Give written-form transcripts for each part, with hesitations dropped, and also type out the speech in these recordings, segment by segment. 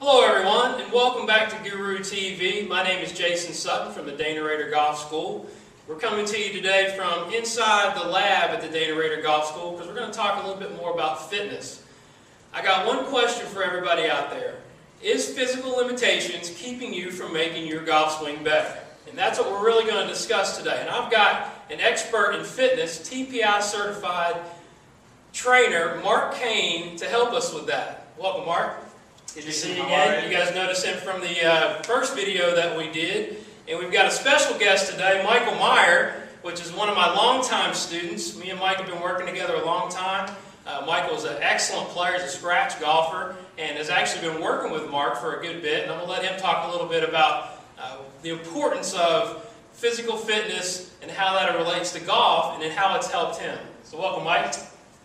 Hello everyone, and welcome back to Guru TV. My name is Jason Sutton from the Dana Rader Golf School. We're coming to you today from inside the lab at the Dana Rader Golf School because we're going to talk a little bit more about fitness. I got one question for everybody out there. Is physical limitations keeping you from making your golf swing better? And that's what we're really going to discuss today. And I've got an expert in fitness, TPI Certified Trainer, Mark Kane, to help us with that. Welcome, Mark. Good to see you again. You guys noticed him from the first video that we did. And we've got a special guest today, Meyer, which is one of my longtime students. Me and Mike have been working together a long time. Michael is an excellent player, he's a scratch golfer, and has actually been working with Mark for a good bit. And I'm going to let him talk a little bit about the importance of physical fitness and how that relates to golf and then how it's helped him. So welcome, Mike.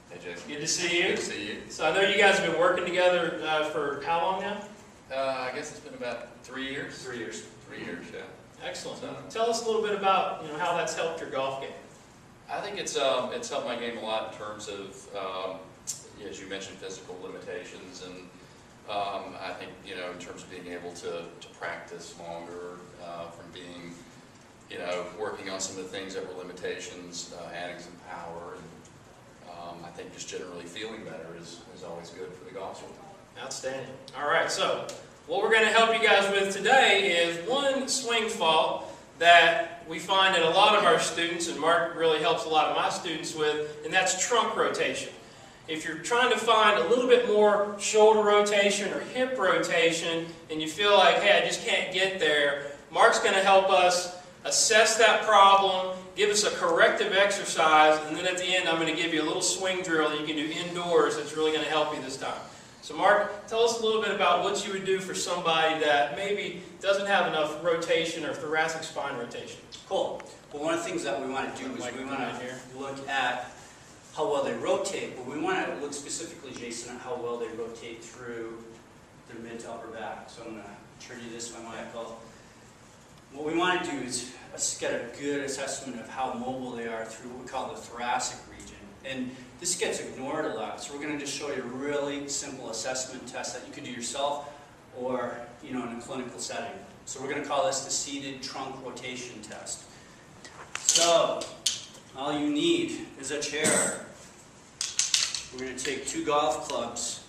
Hey, Jason. Good to see you. Good to see you. So I know you guys have been working together for how long now? I guess it's been about 3 years. 3 years. 3 years, yeah. Excellent. So, tell us a little bit about how that's helped your golf game. I think it's helped my game a lot in terms of, as you mentioned, physical limitations, and I think in terms of being able to practice longer, from being working on some of the things that were limitations, adding some power, and I think just generally feeling better is always good for the golf swing. Outstanding. All right, so what we're going to help you guys with today is one swing fault that we find in a lot of our students, and Mark really helps a lot of my students with, and that's trunk rotation. If you're trying to find a little bit more shoulder rotation or hip rotation, and you feel like, hey, I just can't get there, Mark's going to help us assess that problem, give us a corrective exercise, and then at the end I'm going to give you a little swing drill that you can do indoors that's really going to help you this time. So Mark, tell us a little bit about what you would do for somebody that maybe doesn't have enough rotation or thoracic spine rotation. Cool. Well, one of the things that we want to do is we want to look at how well they rotate, but we want to look specifically, Jason, at how well they rotate through their mid to upper back. So I'm going to turn you this way, Michael. What we want to do is get a good assessment of how mobile they are through what we call the thoracic region. And this gets ignored a lot, so we're going to just show you a really simple assessment test that you can do yourself or in a clinical setting. So we're going to call this the seated trunk rotation test. So all you need is a chair. We're going to take 2 golf clubs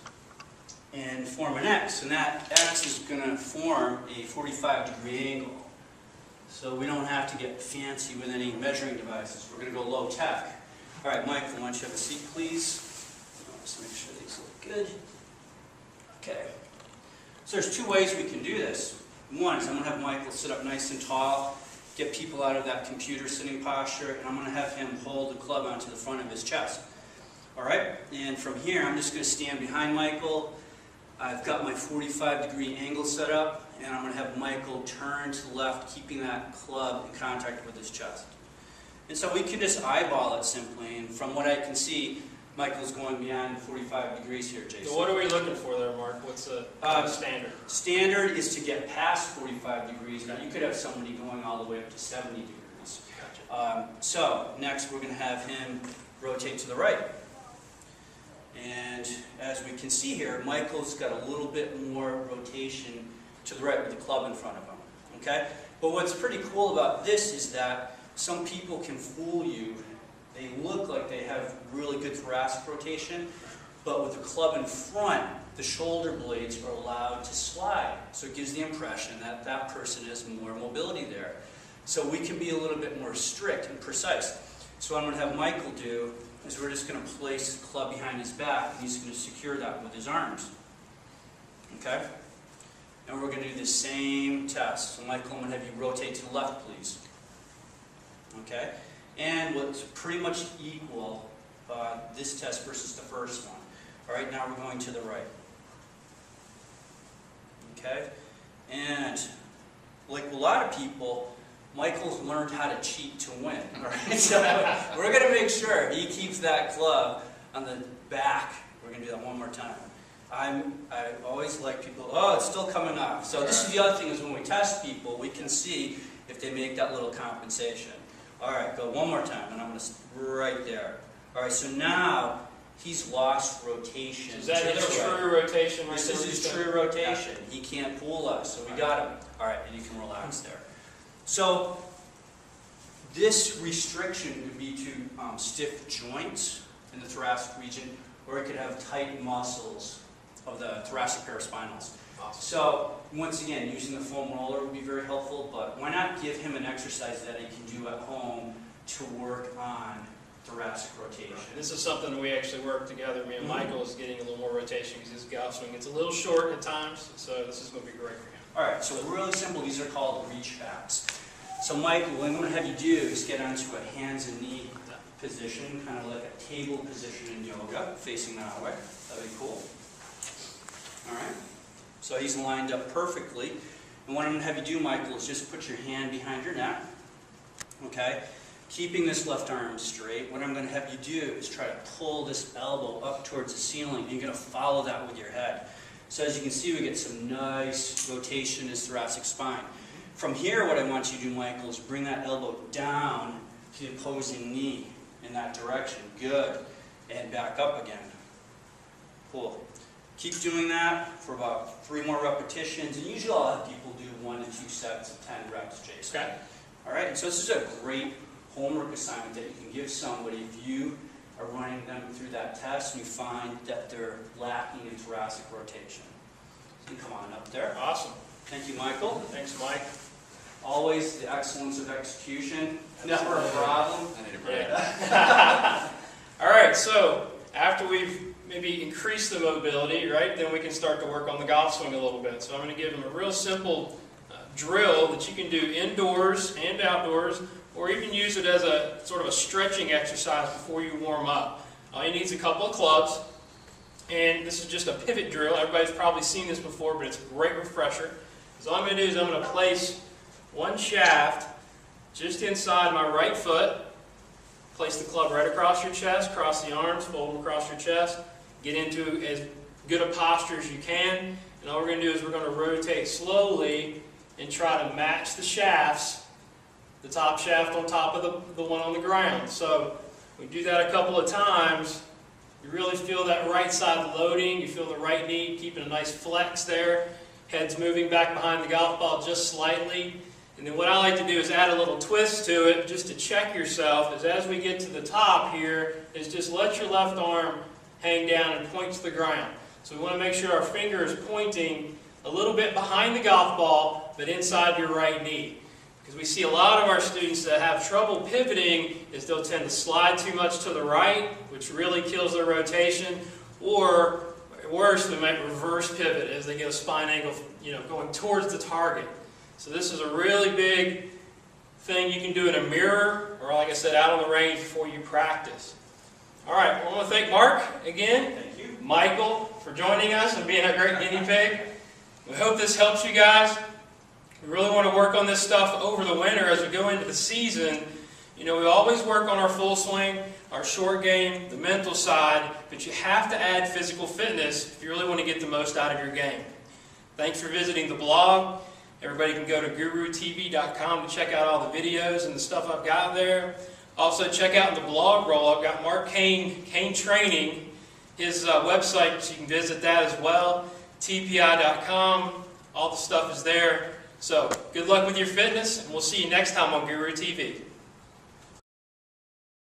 and form an X, and that X is going to form a 45-degree angle. So we don't have to get fancy with any measuring devices. We're going to go low tech. All right, Michael, why don't you have a seat, please? Just make sure these look good. Okay. So there's 2 ways we can do this. One is I'm going to have Michael sit up nice and tall, get people out of that computer sitting posture, and I'm going to have him hold the club onto the front of his chest. All right? And from here, I'm just going to stand behind Michael. I've got my 45-degree angle set up, and I'm going to have Michael turn to the left, keeping that club in contact with his chest. And so we can just eyeball it simply, and from what I can see, Michael's going beyond 45 degrees here, Jason. So what are we looking for there, Mark? What's the standard? Standard is to get past 45 degrees. Now, you could have somebody going all the way up to 70 degrees. Gotcha. So next, we're going to have him rotate to the right. And as we can see here, Michael's got a little bit more rotation to the right with the club in front of him. Okay? But what's pretty cool about this is that some people can fool you. They look like they have really good thoracic rotation, but with the club in front, the shoulder blades are allowed to slide. So it gives the impression that that person has more mobility there. So we can be a little bit more strict and precise. So what I'm going to have Michael do is we're just going to place the club behind his back, and he's going to secure that with his arms. Okay? And we're going to do the same test. So Michael, I'm going to have you rotate to the left, please. Okay? And what's pretty much equal, this test versus the first one. All right, now we're going to the right. Okay? And like a lot of people, Michael's learned how to cheat to win. All right? So we're going to make sure he keeps that club on the back. We're going to do that one more time. I always like people, oh, it's still coming off. So this is the other thing is when we test people, we can see if they make that little compensation. All right, go one more time, and I'm going to right there. All right, so now he's lost rotation. Is that his true rotation right there? This is his true rotation. He can't pull us, so we got him. All right, and you can relax there. So this restriction could be to stiff joints in the thoracic region, or it could have tight muscles of the thoracic paraspinals. Awesome. So once again, using the foam roller would be very helpful, but why not give him an exercise that he can do at home to work on thoracic rotation? This is something that we actually work together. Me and Michael is getting a little more rotation because his golf swing gets a little short at times, so this is going to be great for him. All right, so really simple. These are called reach backs. So Michael, what I'm going to have you do is get onto a hands and knee position, kind of like a table position in yoga, facing that way. That'd be cool. All right. So he's lined up perfectly. And what I'm going to have you do, Michael, is just put your hand behind your neck. Okay? Keeping this left arm straight. What I'm going to have you do is try to pull this elbow up towards the ceiling. And you're going to follow that with your head. So as you can see, we get some nice rotation in his thoracic spine. From here, what I want you to do, Michael, is bring that elbow down to the opposing knee in that direction. Good. And back up again. Cool. Keep doing that for about 3 more repetitions. And usually I'll have people do 1 to 2 sets of 10 reps, Jason. Okay. All right? And so this is a great homework assignment that you can give somebody if you are running them through that test and you find that they're lacking in thoracic rotation. So you can come on up there. Awesome. Thank you, Michael. Thanks, Mike. Always the excellence of execution. Never a problem. I need a break. Yeah. All right, so after we've maybe increased the mobility, right, then we can start to work on the golf swing a little bit. So I'm going to give him a real simple drill that you can do indoors and outdoors, or even use it as a sort of a stretching exercise before you warm up. All you need is a couple of clubs, and this is just a pivot drill. Everybody's probably seen this before, but it's a great refresher. So all I'm going to do is I'm going to place one shaft just inside my right foot, place the club right across your chest, cross the arms, fold them across your chest, get into as good a posture as you can, and all we're going to do is we're going to rotate slowly and try to match the shafts, the top shaft on top of the one on the ground. So we do that a couple of times. You really feel that right side loading. You feel the right knee keeping a nice flex there. Head's moving back behind the golf ball just slightly. And then what I like to do is add a little twist to it just to check yourself. Is as we get to the top here, is just let your left arm hang down and point to the ground. So we want to make sure our finger is pointing a little bit behind the golf ball, but inside your right knee. Because we see a lot of our students that have trouble pivoting is they'll tend to slide too much to the right, which really kills their rotation, or worse, they might reverse pivot as they get a spine angle, going towards the target. So this is a really big thing you can do in a mirror, or like I said, out on the range before you practice. All right, well, I want to thank Mark again. Thank you. Michael for joining us and being a great guinea pig. We hope this helps you guys. We really want to work on this stuff over the winter as we go into the season. We always work on our full swing, our short game, the mental side, but you have to add physical fitness if you really want to get the most out of your game. Thanks for visiting the blog. Everybody can go to gurutv.com to check out all the videos and the stuff I've got there. Also, check out the blog roll. I've got Mark Kane Training, his website, so you can visit that as well. TPI.com. All the stuff is there. So, good luck with your fitness, and we'll see you next time on Guru TV.